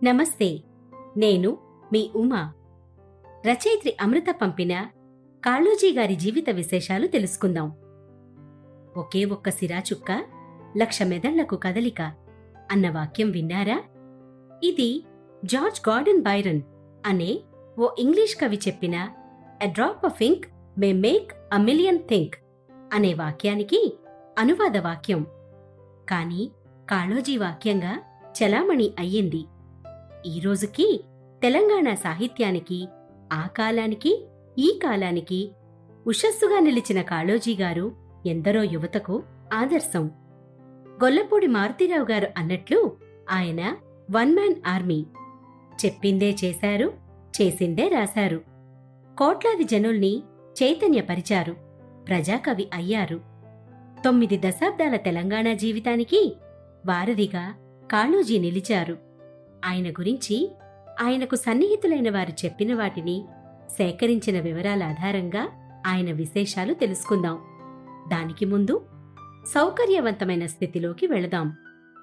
నమస్తే. నేను మీ ఉమా. రచయిత్రి అమృత పంపిన కాళోజీ గారి జీవిత విశేషాలు తెలుసుకుందాం. ఒకే ఒక్క సిరాచుక్క, లక్ష మెదళ్లకు కదలిక అన్న వాక్యం విన్నారా? ఇది జార్జ్ గార్డన్ బైరన్ అనే ఓ ఇంగ్లీష్ కవి చెప్పిన a drop of ink may make a million think అనే వాక్యానికి అనువాద వాక్యం. కాని కాళోజీ వాక్యంగా చలామణి అయ్యింది. ఈ రోజుకి తెలంగాణ సాహిత్యానికి, ఆ కాలానికి, ఈ కాలానికి ఉషస్సుగా నిలిచిన కాళోజీ గారు ఎందరో యువతకు ఆదర్శం. గొల్లపూడి మారుతీరావు గారు అన్నట్లు ఆయన వన్ మ్యాన్ ఆర్మీ. చెప్పిందే చేశారు, చేసిందే రాశారు. కోట్లాది జనుల్ని చైతన్యపరిచారు, ప్రజాకవి అయ్యారు. 9 దశాబ్దాల తెలంగాణ జీవితానికి వారధిగా కాళోజీ నిలిచారు. ఆయన గురించి ఆయనకు సన్నిహితులైన వారు చెప్పిన వాటిని సేకరించిన వివరాల ఆధారంగా ఆయన విశేషాలు తెలుసుకుందాం. దానికి ముందు సౌకర్యవంతమైన స్థితిలోకి వెళదాం.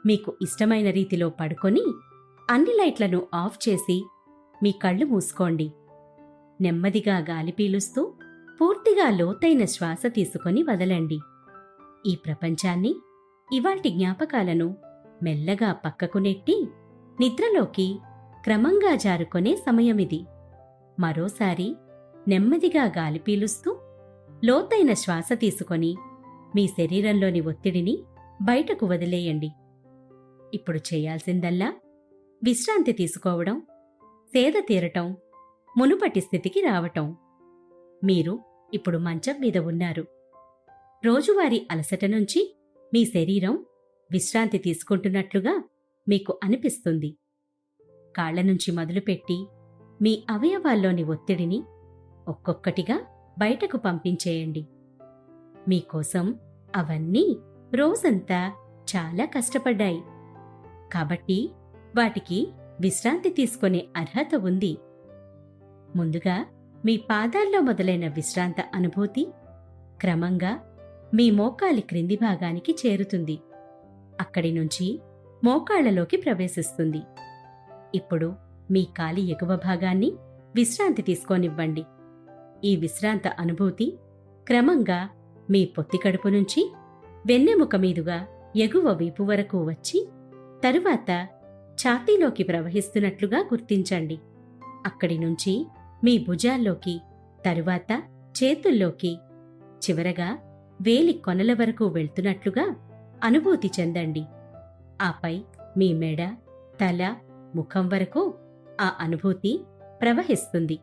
మీకు ఇష్టమైన రీతిలో పడుకొని అన్ని లైట్లను ఆఫ్ చేసి మీ కళ్ళు మూసుకోండి. నెమ్మదిగా గాలి పీలుస్తూ పూర్తిగా లోతైన శ్వాస తీసుకొని వదలండి. ఈ ప్రపంచాన్ని, ఇవాల్టి జ్ఞాపకాలను మెల్లగా పక్కకు నెట్టి నిద్రలోకి క్రమంగా జారుకొనే సమయమిది. మరోసారి నెమ్మదిగా గాలి పీలుస్తూ లోతైన శ్వాస తీసుకొని మీ శరీరంలోని ఒత్తిడిని బయటకు వదిలేయండి. ఇప్పుడు చేయాల్సిందల్లా విశ్రాంతి తీసుకోవడం, సేద తీరటం, మునుపటి స్థితికి రావటం. మీరు ఇప్పుడు మంచం మీద ఉన్నారు. రోజువారీ అలసట నుంచి మీ శరీరం విశ్రాంతి తీసుకుంటున్నట్లుగా మీకు అనిపిస్తుంది. కాళ్ల నుంచి మొదలుపెట్టి మీ అవయవాల్లోని ఒత్తిడిని ఒక్కొక్కటిగా బయటకు పంపించేయండి. మీకోసం అవన్నీ రోజంతా చాలా కష్టపడ్డాయి. కాబట్టి వాటికి విశ్రాంతి తీసుకునే అర్హత ఉంది. ముందుగా మీ పాదాల్లో మొదలైన విశ్రాంత అనుభూతి క్రమంగా మీ మోకాలి క్రింది భాగానికి చేరుతుంది. అక్కడి నుంచి మోకాళ్లలోకి ప్రవేశిస్తుంది. ఇప్పుడు మీ కాలి ఎగువ భాగాన్ని విశ్రాంతి తీసుకోనివ్వండి. ఈ విశ్రాంత అనుభూతి క్రమంగా మీ పొత్తికడుపు నుంచి వెన్నెముక మీదుగా ఎగువ వీపు వరకు వచ్చి తరువాత ఛాతీలోకి ప్రవహిస్తున్నట్లుగా గుర్తించండి. అక్కడి నుంచి మీ భుజాల్లోకి, తరువాత చేతుల్లోకి, చివరగా వేలి కొనల వరకు వెళ్తున్నట్లుగా అనుభూతి చెందండి. ఆపై మీ మెడ, తల, ముఖం వరకు ఆ అనుభూతి ప్రవహిస్తుంది.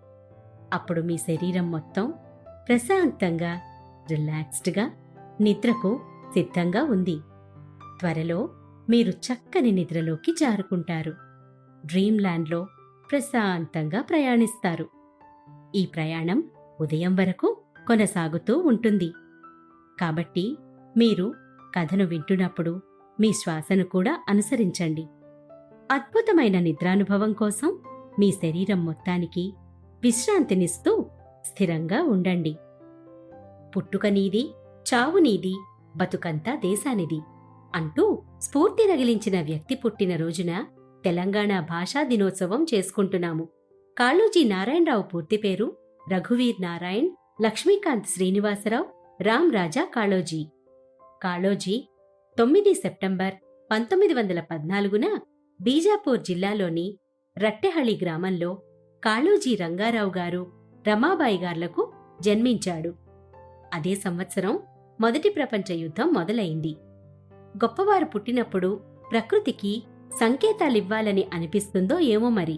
అప్పుడు మీ శరీరం మొత్తం ప్రశాంతంగా, రిలాక్స్డ్గా నిద్రకు సిద్ధంగా ఉంది. త్వరలో మీరు చక్కని నిద్రలోకి జారుకుంటారు. డ్రీమ్ ల్యాండ్లో ప్రశాంతంగా ప్రయాణిస్తారు. ఈ ప్రయాణం ఉదయం వరకు కొనసాగుతూ ఉంటుంది. కాబట్టి మీరు కథను వింటున్నప్పుడు మీ శ్వాసను కూడా అనుసరించండి. అద్భుతమైన నిద్రానుభవం కోసం మీ శరీరం మొత్తానికి విశ్రాంతినిస్తూ స్థిరంగా ఉండండి. పుట్టుక నీది, చావు నీది, బతుకంతా దేశానిది అంటూ స్ఫూర్తి రగిలించిన వ్యక్తి పుట్టిన రోజున తెలంగాణ భాషా దినోత్సవం చేసుకుంటున్నాము. కాళోజీ నారాయణరావు పూర్తి పేరు రఘువీర్ నారాయణ్ లక్ష్మీకాంత్ శ్రీనివాసరావు రామ్ రాజా కాళోజీ. కాళోజీ 9 సెప్టెంబర్ 1914న బీజాపూర్ జిల్లాలోని రట్టెహళి గ్రామంలో కాళోజీ రంగారావు గారు, రమాబాయి గార్లకు జన్మించాడు. అదే సంవత్సరం మొదటి ప్రపంచ యుద్ధం మొదలైంది. గొప్పవారు పుట్టినప్పుడు ప్రకృతికి సంకేతాలివ్వాలని అనిపిస్తుందో ఏమో మరి.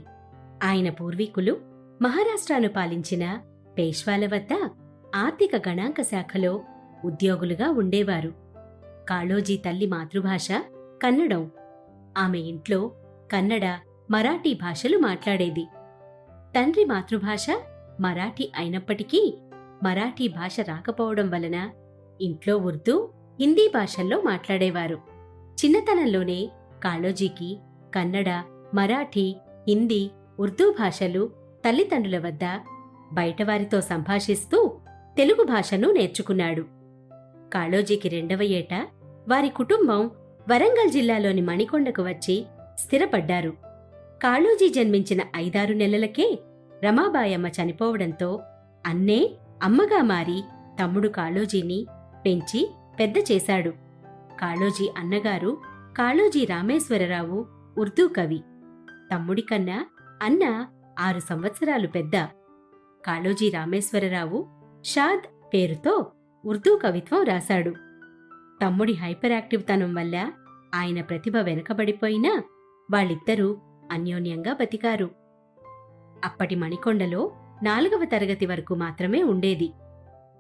ఆయన పూర్వీకులు మహారాష్ట్రను పాలించిన పేష్వాల వద్ద ఆర్థిక గణాంక శాఖలో ఉద్యోగులుగా ఉండేవారు. కాళోజీ తల్లి మాతృభాష కన్నడం. ఆమె ఇంట్లో కన్నడ, మరాఠీ భాషలు మాట్లాడేది. తండ్రి మాతృభాష మరాఠీ అయినప్పటికీ మరాఠీ భాష రాకపోవడం వలన ఇంట్లో ఉర్దూ, హిందీ భాషల్లో మాట్లాడేవారు. చిన్నతనంలోనే కాళోజీకి కన్నడ, మరాఠీ, హిందీ, ఉర్దూ భాషలు తల్లిదండ్రుల వద్ద బయటవారితో సంభాషిస్తూ తెలుగు భాషను నేర్చుకున్నాడు. కాళోజీకి 2వ ఏట వారి కుటుంబం వరంగల్ జిల్లాలోని మణికొండకు వచ్చి స్థిరపడ్డారు. కాళోజీ జన్మించిన 5-6 నెలలకే రమాబాయమ్మ చనిపోవడంతో అన్నే అమ్మగా మారి తమ్ముడు కాళోజీని పెంచి పెద్ద చేశాడు. కాళోజీ అన్నగారు కాళోజీ రామేశ్వరరావు ఉర్దూ కవి. తమ్ముడి కన్నా అన్న 6 సంవత్సరాలు పెద్ద. కాళోజీ రామేశ్వరరావు షాద్ పేరుతో ఉర్దూ కవిత్వం రాశాడు. తమ్ముడి హైపర్ యాక్టివ్ తనం వల్ల ఆయన ప్రతిభ వెనకబడిపోయినా వాళ్ళిద్దరూ అన్యోన్యంగా బతికారు. అప్పటి మణికొండలో 4వ తరగతి వరకు మాత్రమే ఉండేది.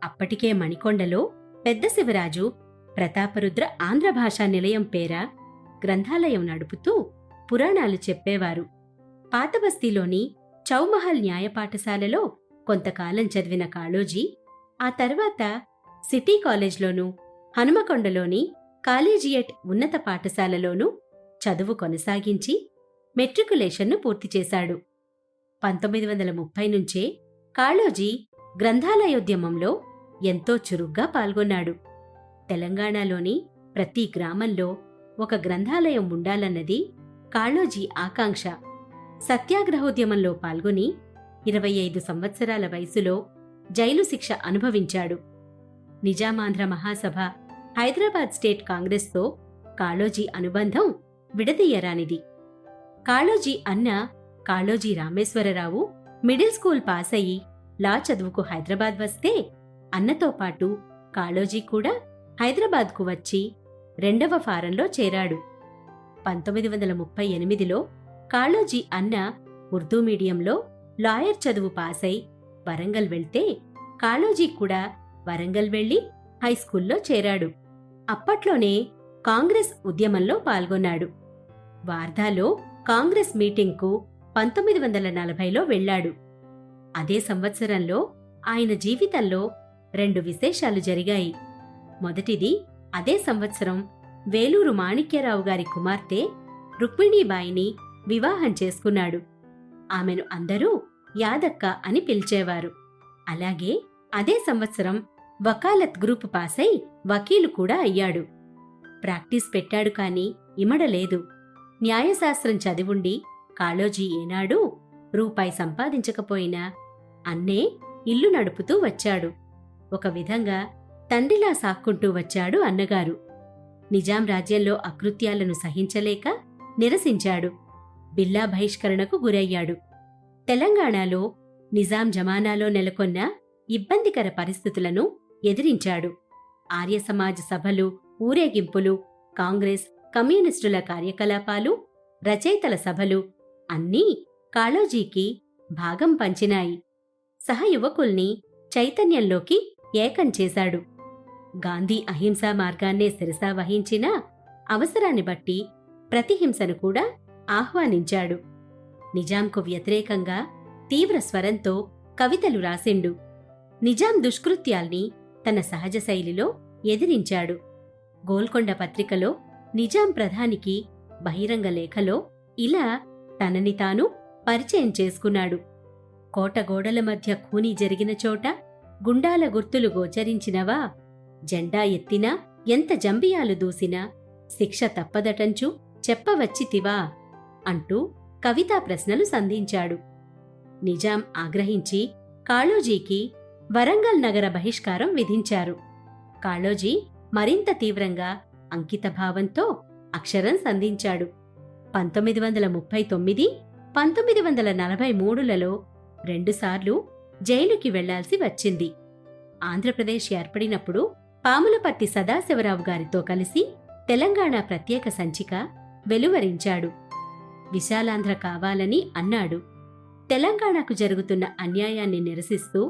అప్పటికే మణికొండలో పెద్ద శివరాజు ప్రతాపరుద్ర ఆంధ్ర భాషా నిలయం పేర గ్రంథాలయం నడుపుతూ పురాణాలు చెప్పేవారు. పాతబస్తీలోని చౌమహల్ న్యాయ పాఠశాలలో కొంతకాలం చదివిన కాళోజీ ఆ తర్వాత సిటీ కాలేజ్లోనూ హనుమకొండలోని కాలేజియేట్ ఉన్నత పాఠశాలలోనూ చదువు కొనసాగించి మెట్రికులేషన్ను పూర్తిచేశాడు. 1930 నుంచే కాళోజీ గ్రంథాలయోద్యమంలో ఎంతో చురుగ్గా పాల్గొన్నాడు. తెలంగాణలోని ప్రతి గ్రామంలో ఒక గ్రంథాలయం ఉండాలన్నది కాళోజీ ఆకాంక్ష. సత్యాగ్రహోద్యమంలో పాల్గొని 25 సంవత్సరాల వయసులో జైలు శిక్ష అనుభవించాడు. నిజామాంధ్ర మహాసభ, హైదరాబాద్ స్టేట్ కాంగ్రెస్తో కాళోజీ అనుబంధం విడదీయరానిది. కాళోజీ అన్న కాళోజీ రామేశ్వరరావు మిడిల్ స్కూల్ పాసయి లా చదువుకు హైదరాబాద్ వస్తే అన్నతో పాటు కాళోజీ కూడా హైదరాబాద్కు వచ్చి 2వ ఫారంలో చేరాడు. 1938లో కాళోజీ అన్న ఉర్దూ మీడియంలో లాయర్ చదువు పాసై వరంగల్ వెళ్తే కాళోజీ కూడా వరంగల్ వెళ్లి హైస్కూల్లో చేరాడు. అప్పట్లోనే కాంగ్రెస్ ఉద్యమంలో పాల్గొన్నాడు. వార్ధాలో కాంగ్రెస్ మీటింగ్కు 1940లో వెళ్లాడు. అదే సంవత్సరంలో ఆయన జీవితంలో 2 విశేషాలు జరిగాయి. మొదటిది, అదే సంవత్సరం వేలూరు మాణిక్యరావు గారి కుమార్తె రుక్మిణీబాయిని వివాహం చేసుకున్నాడు. ఆమెను అందరూ యాదక్క అని పిలిచేవారు. అలాగే అదే సంవత్సరం వకాలత్ గ్రూప్ పాసై వకీలు కూడా అయ్యాడు. ప్రాక్టీస్ పెట్టాడు కాని ఇమడలేదు. న్యాయశాస్త్రం చదివుండి కాళోజీ ఏనాడూ రూపాయి సంపాదించకపోయినా అన్నే ఇల్లు నడుపుతూ వచ్చాడు. ఒక విధంగా తండ్రిలా సాక్కుంటూ వచ్చాడు అన్నగారు. నిజాం రాజ్యంలో అకృత్యాలను సహించలేక నిరసించాడు. బిల్లా బహిష్కరణకు గురయ్యాడు. తెలంగాణలో నిజాం జమానాలో నెలకొన్న ఇబ్బందికర పరిస్థితులను ఎదిరించాడు. ఆర్య సమాజ్ సభలు, ఊరేగింపులు, కాంగ్రెస్, కమ్యూనిస్టుల కార్యకలాపాలు, రచయితల సభలు అన్నీ కాళోజీకి భాగం పంచినాయి. సహయువకుల్ని చైతన్యంలోకి ఏకం చేశాడు. గాంధీ అహింసా మార్గాన్నే శిరసా వహించినా అవసరాన్ని బట్టి ప్రతిహింసను కూడా ఆహ్వానించాడు. నిజాంకు వ్యతిరేకంగా తీవ్ర స్వరంతో కవితలు రాసిండు. నిజాం దుష్కృత్యాల్ని తన సహజ శైలిలో ఎదిరించాడు. గోల్కొండ పత్రికలో నిజాం ప్రధానికి బహిరంగ లేఖలో ఇలా తనని తాను పరిచయం చేసుకున్నాడు. కోట గోడల మధ్య ఖూనీ జరిగిన చోట గుండాల గుర్తులు గోచరించినవా, జెండా ఎత్తినా ఎంత జంబియాలు దూసినా శిక్ష తప్పదటంచు చెప్పవచ్చితివా అంటూ కవితా ప్రశ్నలు సంధించాడు. నిజాం ఆగ్రహించి కాళోజీకి వరంగల్ నగర బహిష్కారం విధించారు. కాళోజీ మరింత తీవ్రంగా అంకితభావంతో అక్షరం సంధించాడు. 1939, 1943లలో 2 సార్లు జైలుకి వెళ్లాల్సి వచ్చింది. ఆంధ్రప్రదేశ్ ఏర్పడినప్పుడు పాములపర్తి సదాశివరావు గారితో కలిసి తెలంగాణ ప్రత్యేక సంచిక వెలువరించాడు. విశాలాంధ్ర కావాలని అన్నాడు. తెలంగాణకు జరుగుతున్న అన్యాయాన్ని నిరసిస్తూ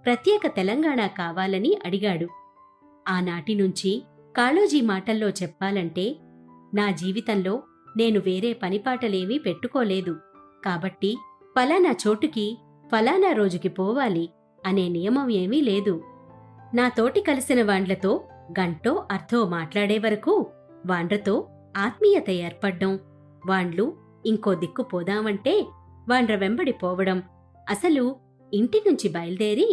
ప్రత్యేక తెలంగాణ కావాలని అడిగాడు. ఆనాటి నుంచి కాళోజీ మాటల్లో చెప్పాలంటే, నా జీవితంలో నేను వేరే పనిపాటలేమీ పెట్టుకోలేదు, కాబట్టి ఫలానా చోటుకి ఫలానా రోజుకి పోవాలి అనే నియమం ఏమీ లేదు. నాతోటి కలిసిన వాండ్లతో గంటో అర్థో మాట్లాడే వరకు వాండ్రతో ఆత్మీయత ఏర్పడ్డం, వాండ్లు ఇంకో దిక్కు పోదామంటే వాండ్ర వెంబడి పోవడం, అసలు ఇంటి నుంచి బయల్దేరి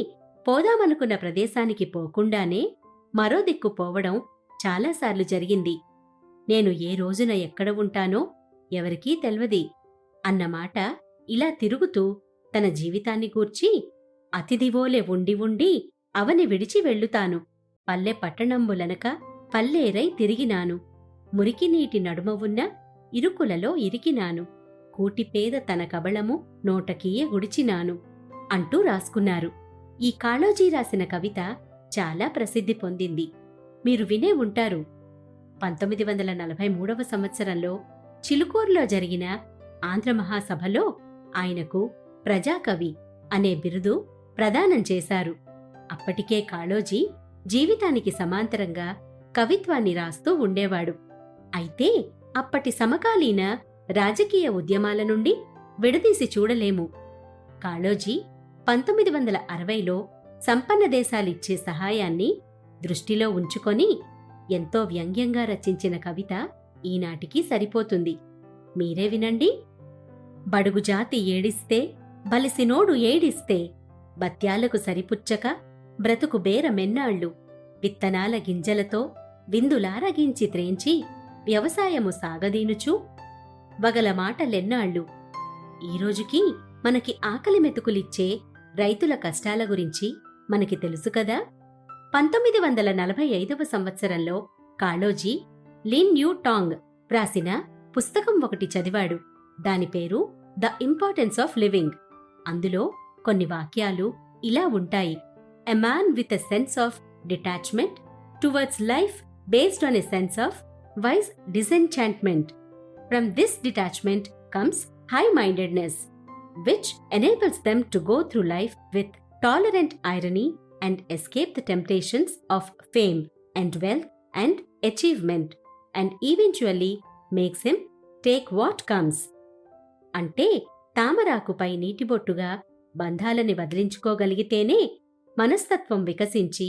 పోదామనుకున్న ప్రదేశానికి పోకుండానే మరో దిక్కు పోవడం చాలాసార్లు జరిగింది. నేను ఏ రోజున ఎక్కడ ఉంటానో ఎవరికీ తెల్వది. అన్నమాట ఇలా తిరుగుతూ తన జీవితాన్ని గూర్చి అతిథివోలె ఉండి ఉండి అవని విడిచి వెళ్ళుతాను. పల్లె పట్టణంబులనక పల్లేరై తిరిగినాను. మురికినీటి నడుమ ఉన్న ఇరుకులలో ఇరికినాను. కూటిపేద తన కబళము నోటకీయ గుడిచినాను అంటూ రాసుకున్నారు. ఈ కాళోజీ రాసిన కవిత చాలా ప్రసిద్ధి పొందింది. మీరు వినే ఉంటారు. 1943వ సంవత్సరంలో చిలుకూరులో జరిగిన ఆంధ్రమహాసభలో ఆయనకు ప్రజాకవి అనే బిరుదు ప్రదానం చేశారు. అప్పటికే కాళోజీ జీవితానికి సమాంతరంగా కవిత్వాన్ని రాస్తూ ఉండేవాడు. అయితే అప్పటి సమకాలీన రాజకీయ ఉద్యమాల నుండి విడదీసి చూడలేము. కాళోజీ 1960లో సంపన్న దేశాలిచ్చే సహాయాన్ని దృష్టిలో ఉంచుకొని ఎంతో వ్యంగ్యంగా రచించిన కవిత ఈనాటికి సరిపోతుంది. మీరే వినండి. బడుగు జాతి ఏడిస్తే బలిసినోడు ఏడిస్తే బత్యాలకు సరిపుచ్చక బ్రతుకు బేరమెన్నాళ్ళు విత్తనాల గింజలతో విందులారగించి త్రేంచి వ్యవసాయము సాగదీనుచూ వగల మాటలెన్నాళ్ళు. ఈరోజుకి మనకి ఆకలి మెతుకులిచ్చే రైతుల కష్టాల గురించి మనకి తెలుసు కదా. 1945వ సంవత్సరంలో కాళోజీ లిన్ యూ టాంగ్ రాసిన పుస్తకం ఒకటి చదివాడు. దాని పేరు ద ఇంపార్టెన్స్ ఆఫ్ లివింగ్. అందులో కొన్ని వాక్యాలు ఇలా ఉంటాయి. A man with a sense of detachment towards life based on a sense of wise disenchantment. From this detachment comes high-mindedness, which enables them to go through life with tolerant irony and escape the temptations of fame and wealth and achievement, and eventually makes him take what comes. అంటే తామరాకుపై నీటిబొట్టుగా బంధాలని వదిలించుకోగలిగితేనే మనస్తత్వం వికసించి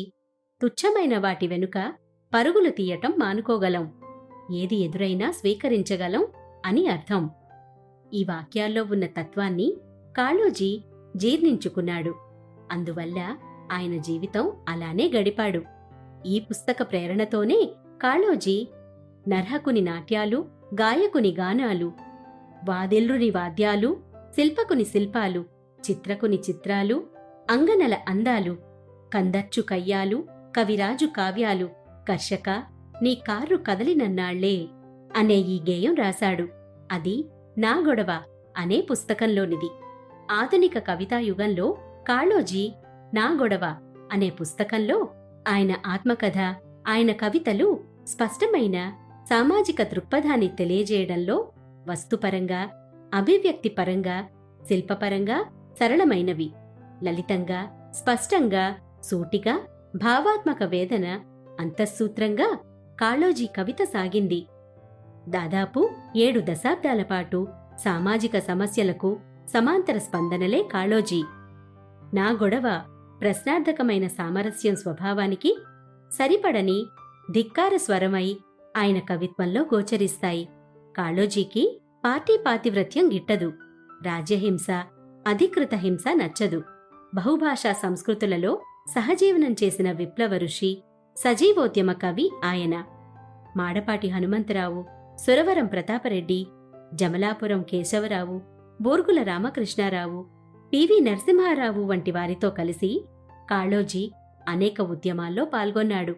తుచ్చమైన వాటి వెనుక పరుగులు తీయటం మానుకోగలం, ఏది ఎదురైనా స్వీకరించగలం అని అర్థం. ఈ వాక్యాల్లో ఉన్న తత్వాన్ని కాళోజీ జీర్ణించుకున్నాడు. అందువల్ల ఆయన జీవితం అలానే గడిపాడు. ఈ పుస్తక ప్రేరణతోనే కాళోజీ నర్హకుని నాట్యాలు, గాయకుని గానాలు, వాదిల్రుని వాద్యాలు, శిల్పకుని శిల్పాలు, చిత్రకుని చిత్రాలు, అంగనల అందాలు, కందర్చు కయ్యాలు, కవిరాజు కావ్యాలు, కర్షక నీ కార్రు కదలినన్నాళ్లే అనే ఈ గేయం రాశాడు. అది నా గొడవ అనే పుస్తకంలోనిది. ఆధునిక కవితాయుగంలో కాళోజీ నా గొడవ అనే పుస్తకంలో ఆయన ఆత్మకథ, ఆయన కవితలు స్పష్టమైన సామాజిక దృక్పథాన్ని తెలియజేయడంలో వస్తుపరంగా, అభివ్యక్తిపరంగా, శిల్పపరంగా సరళమైనవి. లలితంగా, స్పష్టంగా, సూటిగా, భావాత్మక వేదన అంతఃసూత్రంగా కాళోజీ కవిత సాగింది. దాదాపు 7 దశాబ్దాల పాటు సామాజిక సమస్యలకు సమాంతర స్పందనలే కాళోజీ. నా గొడవ ప్రశ్నార్థకమైన సామరస్యం స్వభావానికి సరిపడని ధిక్కార స్వరమై ఆయన కవిత్వంలో గోచరిస్తాయి. కాళోజీకి పార్టీ పాతివ్రత్యం గిట్టదు. రాజ్యహింస, అధికృత హింస నచ్చదు. బహుభాషా సంస్కృతులలో సహజీవనం చేసిన విప్లవ ఋషి, సజీవోద్యమ కవి ఆయన. మాడపాటి హనుమంతరావు, సురవరం ప్రతాపరెడ్డి, జమలాపురం కేశవరావు, బోర్గుల రామకృష్ణారావు, పివి నరసింహారావు వంటి వారితో కలిసి కాళోజీ అనేక ఉద్యమాల్లో పాల్గొన్నాడు.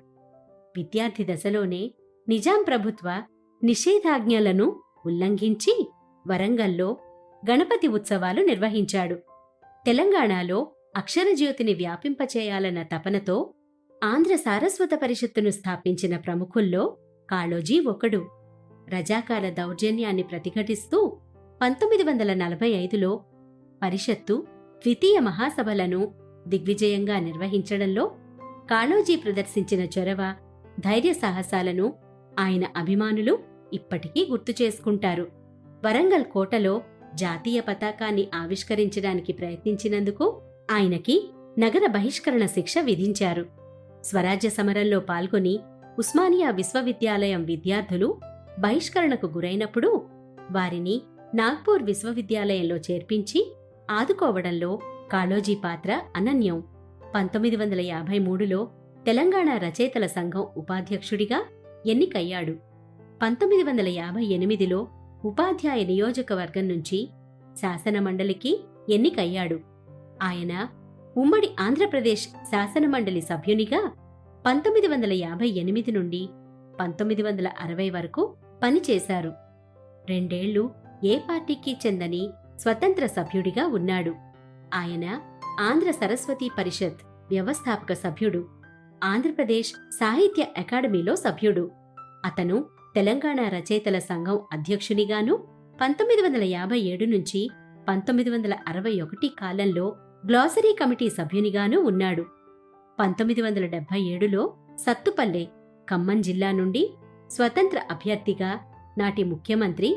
విద్యార్థి దశలోనే నిజాం ప్రభుత్వ నిషేధాజ్ఞలను ఉల్లంఘించి వరంగల్లో గణపతి ఉత్సవాలు నిర్వహించాడు. తెలంగాణలో అక్షరజ్యోతిని వ్యాపింపచేయాలన్న తపనతో ఆంధ్ర సారస్వత పరిషత్తును స్థాపించిన ప్రముఖుల్లో కాళోజీ ఒకడు. రజాకాల దౌర్జన్యాన్ని ప్రతిఘటిస్తూ 1945లో పరిషత్తు ద్వితీయ మహాసభలను దిగ్విజయంగా నిర్వహించడంలో కాళోజీ ప్రదర్శించిన చొరవ, ధైర్య సాహసాలను ఆయన అభిమానులు ఇప్పటికీ గుర్తు చేసుకుంటారు. వరంగల్ కోటలో జాతీయ పతాకాన్ని ఆవిష్కరించడానికి ప్రయత్నించినందుకు ఆయనకి నగర బహిష్కరణ శిక్ష విధించారు. స్వరాజ్య సమరంలో పాల్గొని ఉస్మానియా విశ్వవిద్యాలయం విద్యార్థులు బహిష్కరణకు గురైనప్పుడు వారిని నాగ్పూర్ విశ్వవిద్యాలయంలో చేర్పించి ఆదుకోవడంలో కాళోజీ పాత్ర అనన్యం. 1953లో తెలంగాణ రచయితల సంఘం ఉపాధ్యక్షుడిగా ఎన్నికయ్యాడు. 1958లో ఉపాధ్యాయ నియోజకవర్గం నుంచి శాసనమండలికి ఎన్నికయ్యాడు. ఆయన ఉమ్మడి ఆంధ్రప్రదేశ్ శాసనమండలి సభ్యునిగా 1958 నుండి 1960 వరకు పనిచేశారు. 2 ఏళ్లు ఏ పార్టీకి చెందని స్వతంత్ర సభ్యుడిగా ఉన్నాడు. ఆయన ఆంధ్ర సరస్వతీ పరిషత్ వ్యవస్థాపక సభ్యుడు, ఆంధ్రప్రదేశ్ సాహిత్య అకాడమీలో సభ్యుడు. అతను తెలంగాణ రచయితల సంఘం అధ్యక్షునిగాను 1957 నుంచి 1961 కాలంలో గ్లాసరీ కమిటీ సభ్యునిగాను ఉన్నాడు. 1977లో సత్తుపల్లె, ఖమ్మం జిల్లా నుండి స్వతంత్ర అభ్యర్థిగా నాటి ముఖ్యమంత్రి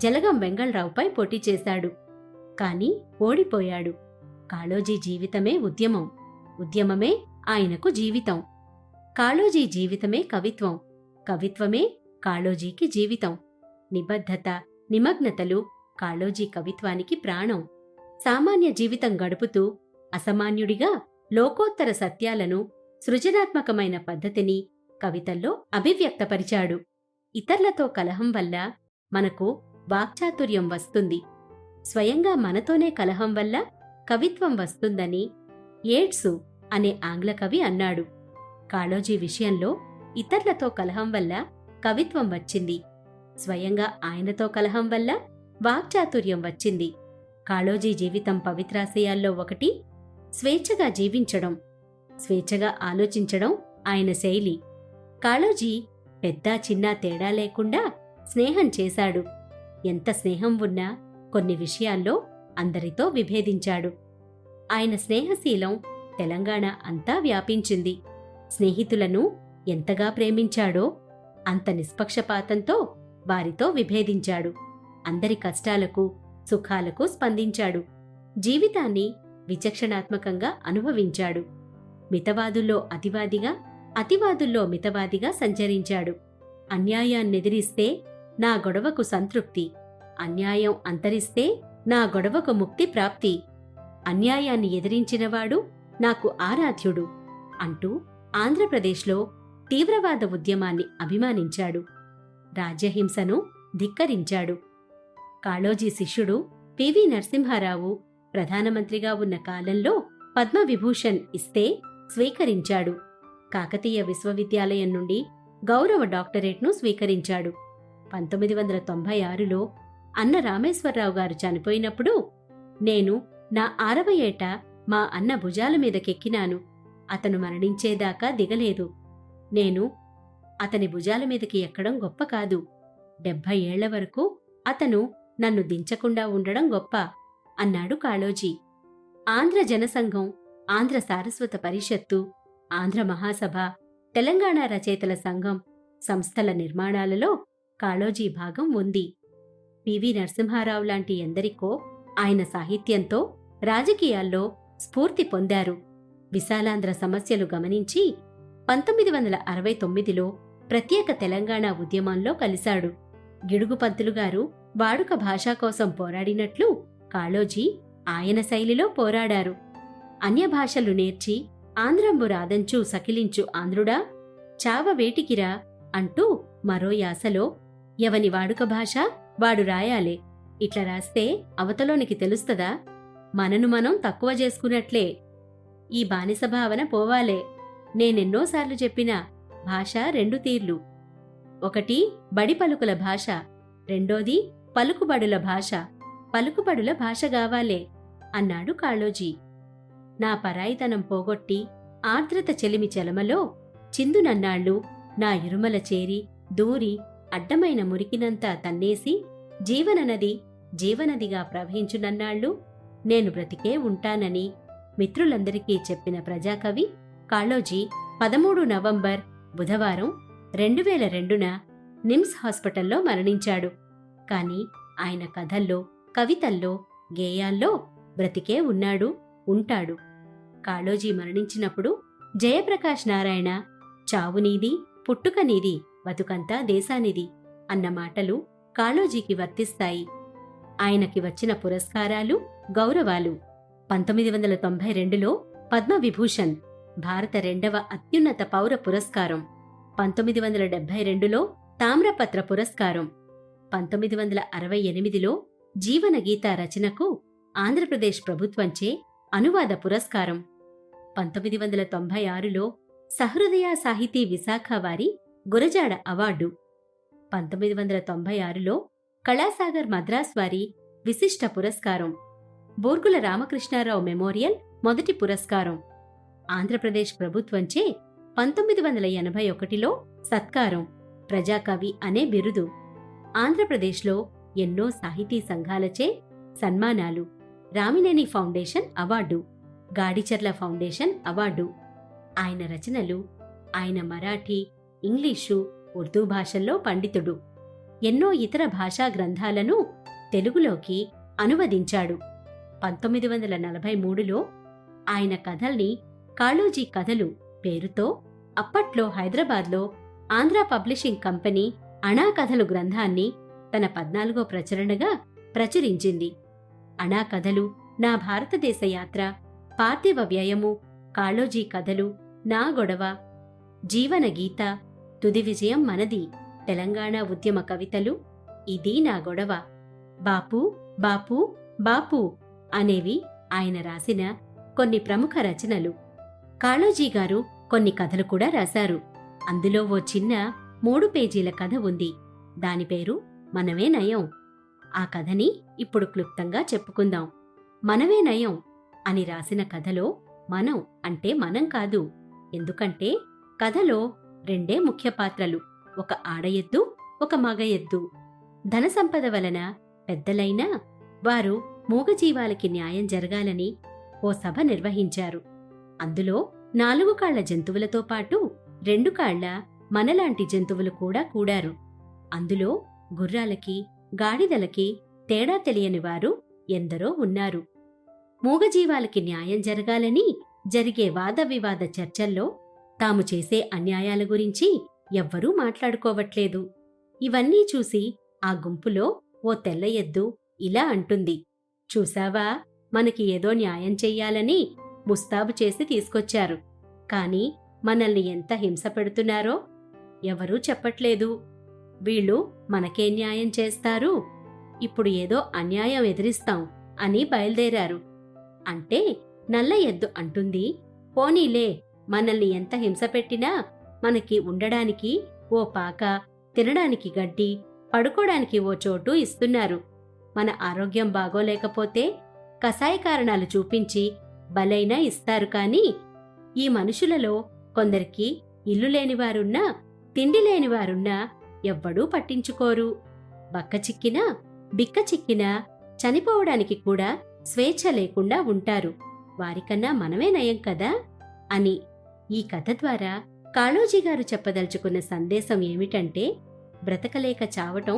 జలగం వెంగళరావుపై పోటీ చేశాడు. కాని ఓడిపోయాడు. కాళోజీ జీవితమే ఉద్యమం, ఉద్యమమే ఆయనకు జీవితం. కాళోజీ జీవితమే కవిత్వం, కవిత్వమే కాళోజీకి జీవితం. నిబద్ధత, నిమగ్నతలు కాళోజీ కవిత్వానికి ప్రాణం. సామాన్య జీవితం గడుపుతూ అసామాన్యుడిగా లోకోత్తర సత్యాలను, సృజనాత్మకమైన పద్ధతిని కవితల్లో అభివ్యక్తపరిచాడు. ఇతర్లతో కలహం వల్ల మనకు వాక్చాతుర్యం వస్తుంది, స్వయంగా మనతోనే కలహం వల్ల కవిత్వం వస్తుందని యేట్సు అనే ఆంగ్ల కవి అన్నాడు. కాళోజీ విషయంలో ఇతర్లతో కలహం వల్ల కవిత్వం వచ్చింది, స్వయంగా ఆయనతో కలహం వల్ల వాక్చాతుర్యం వచ్చింది. కాళోజీ జీవితం పవిత్రాశయాల్లో ఒకటి స్వేచ్ఛగా జీవించడం, స్వేచ్ఛగా ఆలోచించడం ఆయన శైలి. కాళోజీ పెద్ద చిన్న తేడా లేకుండా స్నేహం చేశాడు. ఎంత స్నేహం ఉన్నా కొన్ని విషయాల్లో అందరితో విభేదించాడు. ఆయన స్నేహశీలం తెలంగాణ అంతా వ్యాపించింది. స్నేహితులను ఎంతగా ప్రేమించాడో అంత నిష్పక్షపాతంతో వారితో విభేదించాడు. అందరి కష్టాలకు, సుఖాలకు స్పందించాడు. జీవితాన్ని విచక్షణాత్మకంగా అనుభవించాడు. మితవాదుల్లో అతివాదిగా, అతివాదుల్లో మితవాదిగా సంచరించాడు. అన్యాయాన్నెదిరిస్తే నా గొడవకు సంతృప్తి, అన్యాయం అంతరిస్తే నా గొడవకు ముక్తి ప్రాప్తి, అన్యాయాన్ని ఎదిరించినవాడు నాకు ఆరాధ్యుడు అంటూ ఆంధ్రప్రదేశ్లో తీవ్రవాద ఉద్యమాన్ని అభిమానించాడు. రాజ్యహింసను ధిక్కరించాడు. కాళోజీ శిష్యుడు పివి నరసింహారావు ప్రధానమంత్రిగా ఉన్న కాలంలో పద్మవిభూషణ్ ఇస్తే స్వీకరించాడు. కాకతీయ విశ్వవిద్యాలయం నుండి గౌరవ డాక్టరేట్ను స్వీకరించాడు. 1996లో అన్న రామేశ్వరరావు గారు చనిపోయినప్పుడు నేను నా 60 ఏట మా అన్న భుజాల మీదకెక్కినాను. అతను మరణించేదాకా దిగలేదు. నేను అతని భుజాల మీదకి ఎక్కడం గొప్ప కాదు, 70 ఏళ్ల వరకు అతను నన్ను దించకుండా ఉండడం గొప్ప అన్నాడు కాళోజీ. ఆంధ్ర జనసంఘం, ఆంధ్ర సారస్వత పరిషత్తు, ఆంధ్ర మహాసభ, తెలంగాణ రచయితల సంఘం సంస్థల నిర్మాణాలలో కాళోజీ భాగం ఉంది. పివి నరసింహారావు లాంటి ఎందరికో ఆయన సాహిత్యంతో రాజకీయాల్లో స్ఫూర్తి పొందారు. విశాలాంధ్ర సమస్యలు గమనించి 1969లో ప్రత్యేక తెలంగాణ ఉద్యమంలో కలిశాడు. గిడుగు పంతులుగారు వాడుక భాష కోసం పోరాడినట్లు కాళోజీ ఆయన శైలిలో పోరాడారు. అన్యభాషలు నేర్చి ఆంధ్రంబు రాదంచు సకిలించు ఆంధ్రుడా చావ వేటికిరా అంటూ మరో యాసలో ఎవని వాడుక భాష వాడు రాయాలే, ఇట్లా రాస్తే అవతలోనికి తెలుస్తదా, మనను మనం తక్కువ చేసుకున్నట్లే, ఈ బానిస భావన పోవాలే, నేనెన్నోసార్లు చెప్పినా భాష 2 తీర్లు, ఒకటి బడి పలుకుల భాష, రెండోది పలుకుబడుల భాష, పలుకుబడుల భాష గావాలే అన్నాడు కాళోజీ. నా పరాయితనం పోగొట్టి ఆర్ద్రత చెలిమి చెలమలో చిందునన్నాళ్ళు నా ఇరుమల చేరి దూరి అడ్డమైన మురికినంతా తన్నేసి జీవననది జీవనదిగా ప్రవహించునన్నాళ్ళు నేను బ్రతికే ఉంటానని మిత్రులందరికీ చెప్పిన ప్రజాకవి కాళోజీ 13 నవంబర్ బుధవారం 2002న నిమ్స్ హాస్పిటల్లో మరణించాడు. కాని ఆయన కథల్లో, కవితల్లో, గేయాల్లో బ్రతికే ఉన్నాడు, ఉంటాడు. కాళోజీ మరణించినప్పుడు జయప్రకాష్ నారాయణ చావు నీది, పుట్టుక నీది, బతుకంతా దేశానిది అన్న మాటలు కాళోజీకి వర్తిస్తాయి. ఆయనకి వచ్చిన పురస్కారాలు, గౌరవాలు 1992లో పద్మవిభూషణ్, భారత 2వ అత్యున్నత పౌర పురస్కారం, 1972లో తామ్రపత్ర పురస్కారం, 1968లో జీవనగీత రచనకు ఆంధ్రప్రదేశ్ ప్రభుత్వంచే అనువాద పురస్కారం. 1996లో సహృదయ సాహితీ విశాఖ వారి గురజాడ అవార్డు. 1996లో కళాసాగర్ మద్రాస్ వారి విశిష్ట పురస్కారం. బోర్గుల రామకృష్ణారావు మెమోరియల్ మొదటి పురస్కారం. ఆంధ్రప్రదేశ్ ప్రభుత్వంచే 1981లో సత్కారం, ప్రజాకవి అనే బిరుదు. ఆంధ్రప్రదేశ్లో ఎన్నో సాహితీ సంఘాలచే సన్మానాలు. Ramineni foundation award, Gadicherla foundation award. ఆయన రచనలు, ఆయన మరాఠీ, ఇంగ్లీషు, ఉర్దూ భాషల్లో పండితుడు. ఎన్నో ఇతర భాషా గ్రంథాలను తెలుగులోకి అనువదించాడు. 1943లో ఆయన కథల్ని కాళోజీ కథలు పేరుతో అప్పట్లో హైదరాబాద్లో ఆంధ్ర పబ్లిషింగ్ కంపెనీ అణా కథలు గ్రంథాన్ని తన 14వ ప్రచురణగా ప్రచురించింది. అణా కథలు, నా భారతదేశ యాత్ర, పార్థివ వ్యయము, కాళోజీ కథలు, నా గొడవ, జీవనగీత, తుది విజయం మనది, తెలంగాణ ఉద్యమ కవితలు, ఇది నా గొడవ, బాపు బాపు బాపు అనేవి ఆయన రాసిన కొన్ని ప్రముఖ రచనలు. కాళోజీ గారు కొన్ని కథలు కూడా రాశారు. అందులో ఓ చిన్న 3 పేజీల కథ ఉంది. దాని పేరు మనమే నయం. ఆ కథని ఇప్పుడు క్లుప్తంగా చెప్పుకుందాం. మనమే నయం అని రాసిన కథలో మనం అంటే మనం కాదు. ఎందుకంటే కథలో 2 ముఖ్య పాత్రలు, ఒక ఆడ ఎద్దు, ఒక మగ ఎద్దు. ధన సంపద వలన పెద్దలైనా వారు మూగజీవాలకి న్యాయం జరగాలని ఓ సభ నిర్వహించారు. అందులో 4 కాళ్ల జంతువులతో పాటు 2 కాళ్ల మనలాంటి జంతువులు కూడా కూడారు. అందులో గుర్రాలకి, గాడిదలకి తేడా తెలియని వారు ఎందరో ఉన్నారు. మూగజీవాలకి న్యాయం జరగాలని జరిగే వాదవివాద చర్చల్లో తాము చేసే అన్యాయాల గురించి ఎవ్వరూ మాట్లాడుకోవట్లేదు. ఇవన్నీ చూసి ఆ గుంపులో ఓ తెల్ల ఎద్దు ఇలా అంటుంది, చూసావా, మనకి ఏదో న్యాయం చెయ్యాలని ముస్తాబు చేసి తీసుకొచ్చారు. కాని మనల్ని ఎంత హింస పెడుతున్నారో ఎవరూ చెప్పట్లేదు. వీళ్ళు మనకే న్యాయం చేస్తారు, ఇప్పుడు ఏదో అన్యాయం ఎదిరిస్తాం అని బయలుదేరారు. అంటే నల్ల ఎద్దు అంటుంది, పోనీలే, మనల్ని ఎంత హింస పెట్టినా మనకి ఉండడానికి ఓ పాక, తినడానికి గడ్డి, పడుకోడానికి ఓ చోటు ఇస్తున్నారు. మన ఆరోగ్యం బాగోలేకపోతే కసాయి కారణాలు చూపించి బలైనా ఇస్తారు. కాని ఈ మనుషులలో కొందరికి ఇల్లు లేనివారున్నా, తిండి లేనివారున్నా ఎవ్వడూ పట్టించుకోరు. బక్క చిక్కినా, బిక్క చిక్కినా చనిపోవడానికి కూడా స్వేచ్ఛ లేకుండా ఉంటారు. వారికన్నా మనమే నయం కదా అని ఈ కథ ద్వారా కాళోజీగారు చెప్పదలుచుకున్న సందేశం ఏమిటంటే, బ్రతకలేక చావటం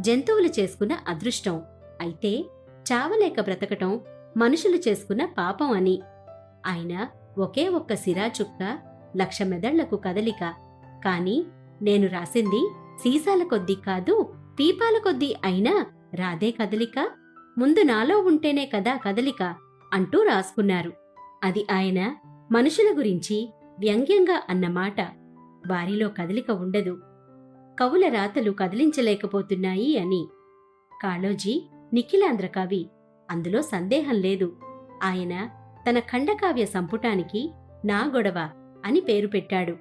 జంతువులు చేసుకున్న అదృష్టం, అయితే చావలేక బ్రతకటం మనుషులు చేసుకున్న పాపం అని. ఆయన ఒకే ఒక్క సిరా చుక్క, 1,00,000 మెదళ్లకు కదలిక. కాని నేను రాసింది సీసాల కొద్దీ కాదు, పీపాల కొద్దీ అయినా రాదే కదలిక, ముందు నాలో ఉంటేనే కదా కదలిక అంటూ రాసుకున్నారు. అది ఆయన మనుషుల గురించి వ్యంగ్యంగా అన్నమాట. వారిలో కదలిక ఉండదు, కవుల రాతలు కదిలించలేకపోతున్నాయి అని. కాళోజీ నిఖిలాంధ్ర కవి, అందులో సందేహం లేదు. ఆయన తన ఖండకావ్య సంపుటానికి నా గొడవ అని పేరు పెట్టాడు.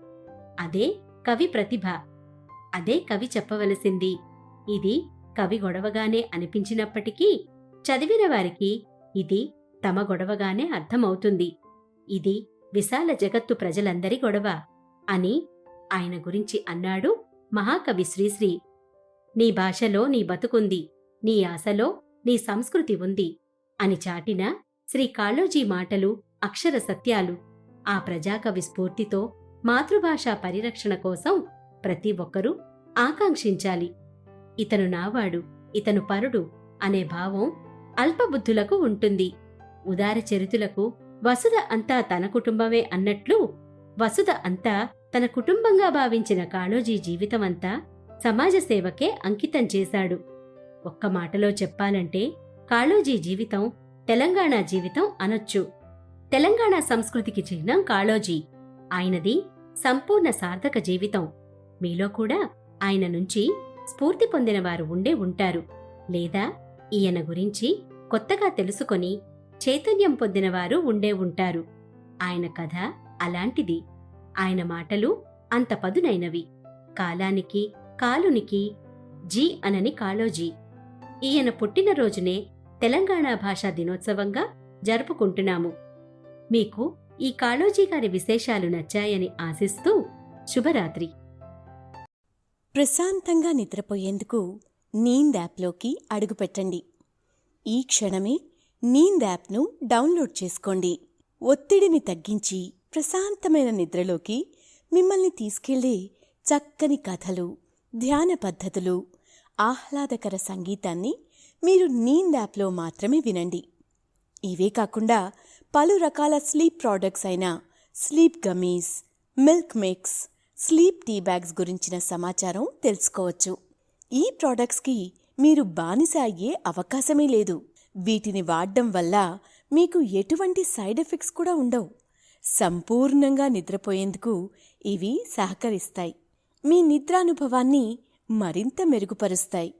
అదే కవి ప్రతిభ, అదే కవి చెప్పవలసింది. ఇది కవి గొడవగానే అనిపించినప్పటికీ చదివిన వారికి ఇది తమ గొడవగానే అర్థమవుతుంది. ఇది విశాల జగత్తు ప్రజలందరి గొడవ అని ఆయన గురించి అన్నాడు మహాకవి శ్రీశ్రీ. నీ భాషలో నీ బతుకుంది, నీ ఆశలో నీ సంస్కృతి ఉంది అని చాటిన శ్రీ కాళోజీ మాటలు అక్షర సత్యాలు. ఆ ప్రజాకవి స్ఫూర్తితో మాతృభాషా పరిరక్షణ కోసం ప్రతి ఒక్కరూ ఆకాంక్షించాలి. ఇతను నావాడు, ఇతను పరుడు అనే భావం అల్పబుద్ధులకు ఉంటుంది. ఉదార చరితులకు వసుధ అంతా తన కుటుంబమే అన్నట్లు వసుధ అంతా తన కుటుంబంగా భావించిన కాళోజీ జీవితమంతా సమాజ సేవకే అంకితం చేశాడు. ఒక్క మాటలో చెప్పాలంటే కాళోజీ జీవితం తెలంగాణ జీవితం అనొచ్చు. తెలంగాణ సంస్కృతికి చిహ్నం కాళోజీ. ఆయనది సంపూర్ణ సార్థక జీవితం. మీలో కూడా ఆయన నుంచి స్ఫూర్తి పొందిన వారు ఉండే ఉంటారు, లేదా ఈయన గురించి కొత్తగా తెలుసుకొని చైతన్యం పొందినవారు ఉండే ఉంటారు. ఆయన కథ అలాంటిది. ఆయన మాటలు అంత పదునైనవి. కాలానికి కాలునికి జీ అనని కాళోజీ. ఈయన పుట్టినరోజునే తెలంగాణ భాషా దినోత్సవంగా జరుపుకుంటున్నాము. మీకు ఈ కాళోజీ గారి విశేషాలు నచ్చాయని ఆశిస్తూ శుభరాత్రి. ప్రశాంతంగా నిద్రపోయేందుకు నీంద్ యాప్లోకి అడుగుపెట్టండి. ఈ క్షణమే నీంద్ యాప్ను డౌన్లోడ్ చేసుకోండి. ఒత్తిడిని తగ్గించి ప్రశాంతమైన నిద్రలోకి మిమ్మల్ని తీసుకెళ్లే చక్కని కథలు, ధ్యాన పద్ధతులు, ఆహ్లాదకర సంగీతాన్ని మీరు నీంద్ యాప్లో మాత్రమే వినండి. ఇవే కాకుండా పలు రకాల స్లీప్ ప్రోడక్ట్స్ అయిన sleep gummies, milk mix, sleep tea bags గురించిన సమాచారం తెలుసుకోవచ్చు. ఈ ప్రోడక్ట్స్కి మీరు బానిస అయ్యే అవకాశమే లేదు. వీటిని వాడడం వల్ల మీకు ఎటువంటి సైడ్ ఎఫెక్ట్స్ కూడా ఉండవు. సంపూర్ణంగా నిద్రపోయేందుకు ఇవి సహకరిస్తాయి. మీ నిద్రానుభవాన్ని మరింత మెరుగుపరుస్తాయి.